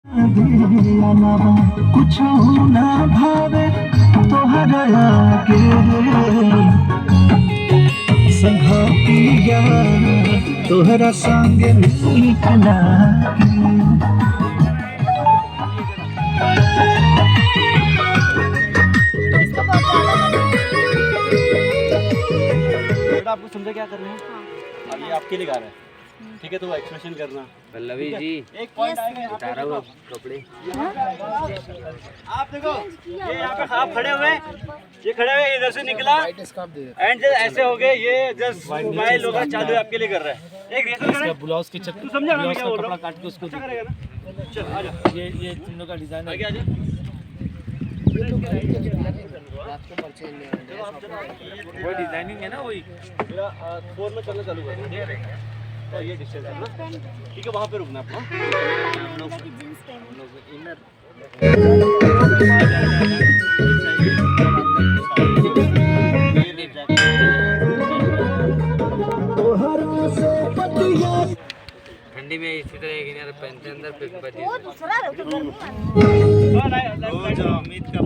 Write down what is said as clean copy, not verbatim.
कुछ ना भावे तोहरा के संघतिया तोहरा संग नीक लागे। बेटा आपको समझा क्या करना है? अब ये आपके लिए गा रहा है, ठीक है? तो वो एक्सप्रेशन करना। पल्लवी जी एक पॉइंट आएगा उतारा हुआ कपड़े। आप देखो, ये यहाँ पे आप खड़े हुए, ये खड़े हुए इधर से निकला एंड जस्ट ऐसे हो गए, ये जस्ट स्माइल होगा चालू है, आपके लिए कर रहा है। एक रेसल करे ब्लाउज के चक्कर, तू समझा ना मैं ब्लाउज क्या का बोल रहा कपड़ा हूँ? काट के उसको अच्छा करेगा ना? चल आजा, ये तीनों का डिजाइन आगे आजा। वो डिजाइनिंग है ना वही। मेरा 4 में चलना चालू करना, ठीक है? और ये डिस्टेंस है ना, ठीक है? वहाँ पे रुकना आपको। ठंडी में इसी तरह एक यार पहनते अंदर फिर वो दूसरा है, वो तो गर्मी में। अमित का